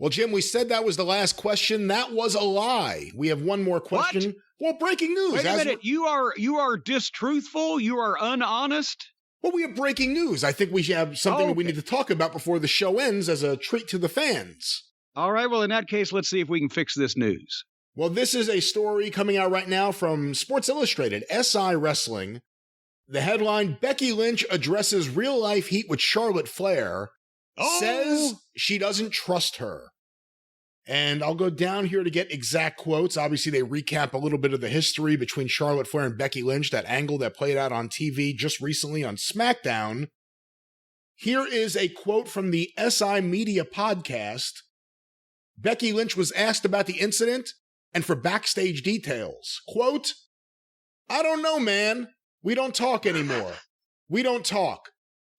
Well, Jim, we said that was the last question. That was a lie. We have one more question. What? Well, breaking news. Wait a minute. You are distruthful? You are unhonest? Well, we have breaking news. I think we should have something that we need to talk about before the show ends as a treat to the fans. All right. Well, in that case, let's see if we can fix this news. Well, this is a story coming out right now from Sports Illustrated, SI Wrestling. The headline, Becky Lynch addresses real-life heat with Charlotte Flair, says she doesn't trust her. And I'll go down here to get exact quotes. Obviously, they recap a little bit of the history between Charlotte Flair and Becky Lynch, that angle that played out on TV just recently on SmackDown. Here is a quote from the SI Media podcast. Becky Lynch was asked about the incident and for backstage details. Quote, I don't know, man. We don't talk anymore. We don't talk.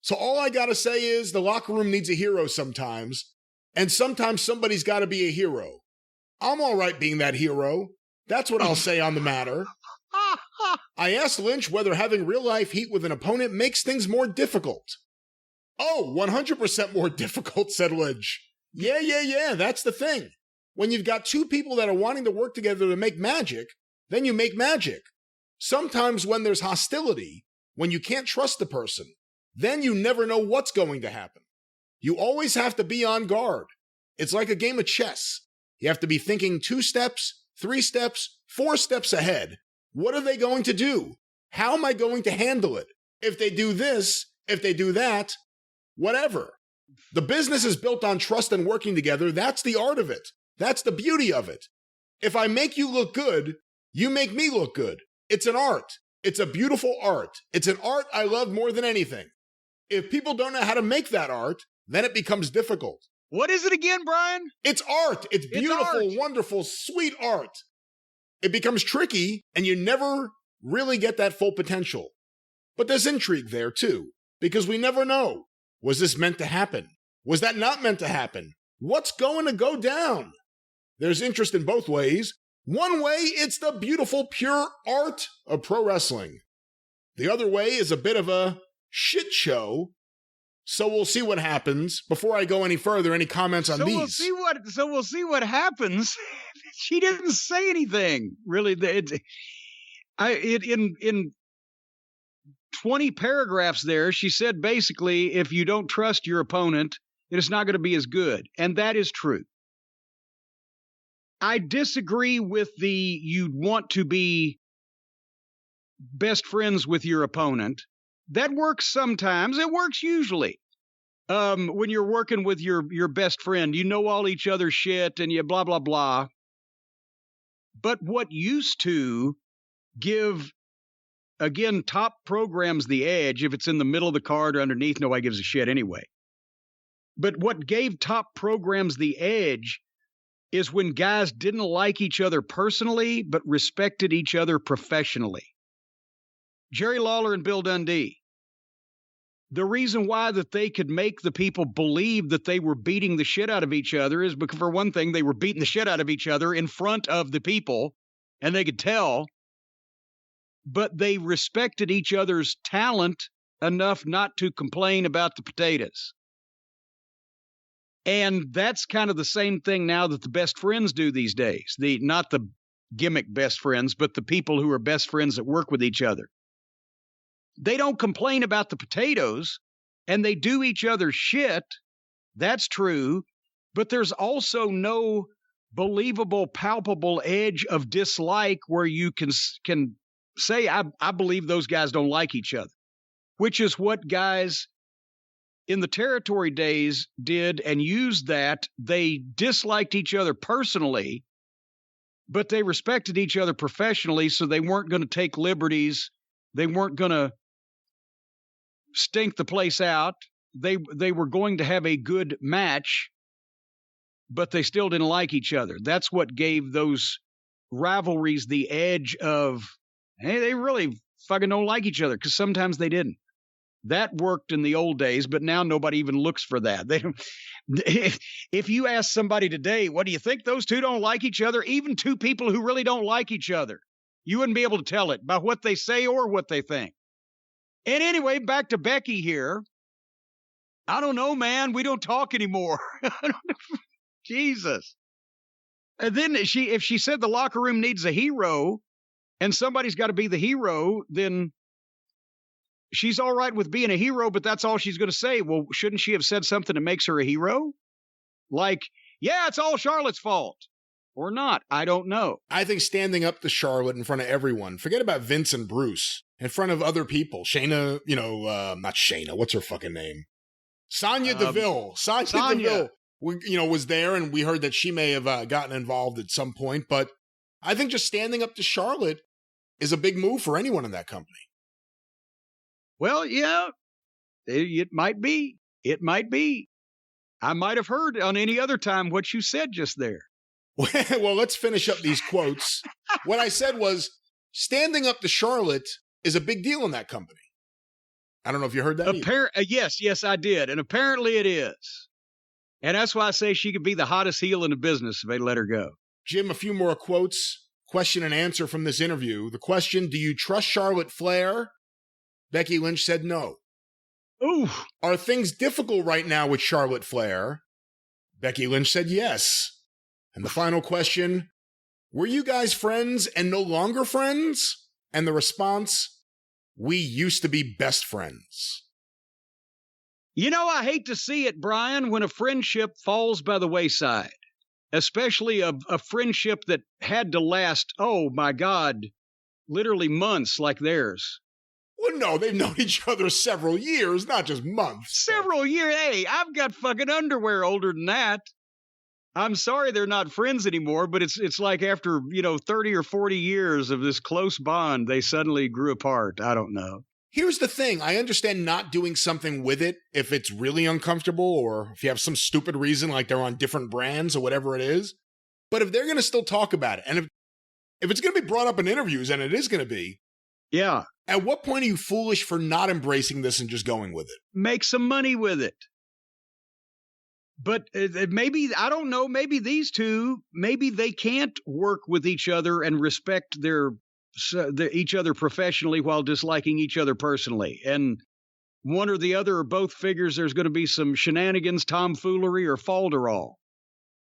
So all I gotta say is the locker room needs a hero sometimes, and sometimes somebody's gotta be a hero. I'm all right being that hero. That's what I'll say on the matter. I asked Lynch whether having real-life heat with an opponent makes things more difficult. Oh, 100% more difficult, said Lynch. Yeah, that's the thing. When you've got two people that are wanting to work together to make magic, then you make magic. Sometimes when there's hostility, when you can't trust the person, then you never know what's going to happen. You always have to be on guard. It's like a game of chess. You have to be thinking 2 steps, 3 steps, 4 steps ahead. What are they going to do? How am I going to handle it? If they do this, if they do that, whatever. The business is built on trust and working together. That's the art of it. That's the beauty of it. If I make you look good, you make me look good. It's an art. It's a beautiful art. It's an art I love more than anything. If people don't know how to make that art, then it becomes difficult. What is it again, Brian? It's art. It's beautiful, wonderful, sweet art. It becomes tricky, and you never really get that full potential. But there's intrigue there, too, because we never know. Was this meant to happen? Was that not meant to happen? What's going to go down? There's interest in both ways. One way, it's the beautiful, pure art of pro wrestling. The other way is a bit of a shit show. So we'll see what happens. Before I go any further, any comments on these? We'll see what happens. She didn't say anything, really. In 20 paragraphs there, she said basically, if you don't trust your opponent, it is not going to be as good. And that is true. I disagree with you'd want to be best friends with your opponent. That works sometimes. It works usually. When you're working with your best friend, you know all each other's shit and you blah, blah, blah. But what used to give, again, top programs the edge, if it's in the middle of the card or underneath, nobody gives a shit anyway. But what gave top programs the edge is when guys didn't like each other personally, but respected each other professionally. Jerry Lawler and Bill Dundee. The reason why that they could make the people believe that they were beating the shit out of each other is because, for one thing, they were beating the shit out of each other in front of the people, and they could tell, but they respected each other's talent enough not to complain about the potatoes. And that's kind of the same thing now that the best friends do these days. Not the gimmick best friends, but the people who are best friends that work with each other. They don't complain about the potatoes, and they do each other's shit. That's true. But there's also no believable, palpable edge of dislike where you can say, I believe those guys don't like each other, which is what guys in the territory days did and used that. They disliked each other personally, but they respected each other professionally, so they weren't going to take liberties. They weren't going to stink the place out. They were going to have a good match, but they still didn't like each other. That's what gave those rivalries the edge of, hey, they really fucking don't like each other, because sometimes they didn't. That worked in the old days, but now nobody even looks for that. They don't. If you ask somebody today, what do you think those two don't like each other? Even two people who really don't like each other, you wouldn't be able to tell it by what they say or what they think. And anyway, back to Becky here. I don't know, man. We don't talk anymore. Jesus. And then if she said the locker room needs a hero and somebody's got to be the hero, then she's all right with being a hero, but that's all she's going to say. Well, shouldn't she have said something that makes her a hero? Like, yeah, it's all Charlotte's fault. Or not. I don't know. I think standing up to Charlotte in front of everyone, forget about Vince and Bruce, in front of other people. Shayna, not Shayna, what's her fucking name? Sonya Deville. Sonya Deville, was there, and we heard that she may have gotten involved at some point, but I think just standing up to Charlotte is a big move for anyone in that company. Well, yeah, it might be. It might be. I might have heard on any other time what you said just there. Well, let's finish up these quotes. What I said was, standing up to Charlotte is a big deal in that company. I don't know if you heard that. Yes, I did. And apparently it is. And that's why I say she could be the hottest heel in the business if they let her go. Jim, a few more quotes, question and answer from this interview. The question, do you trust Charlotte Flair? Becky Lynch said no. Ooh. Are things difficult right now with Charlotte Flair? Becky Lynch said yes. And the final question, were you guys friends and no longer friends? And the response, we used to be best friends. I hate to see it, Brian, when a friendship falls by the wayside, especially a friendship that had to last, oh my God, literally months like theirs. Well, no, they've known each other several years, not just months. Several years? Hey, I've got fucking underwear older than that. I'm sorry they're not friends anymore, but it's like after, 30 or 40 years of this close bond, they suddenly grew apart. I don't know. Here's the thing. I understand not doing something with it if it's really uncomfortable or if you have some stupid reason like they're on different brands or whatever it is. But if they're going to still talk about it, and if it's going to be brought up in interviews, and it is going to be, yeah. At what point are you foolish for not embracing this and just going with it? Make some money with it. But maybe, I don't know, maybe these two, maybe they can't work with each other and respect each other professionally while disliking each other personally. And one or the other or both figures there's going to be some shenanigans, tomfoolery, or falderall.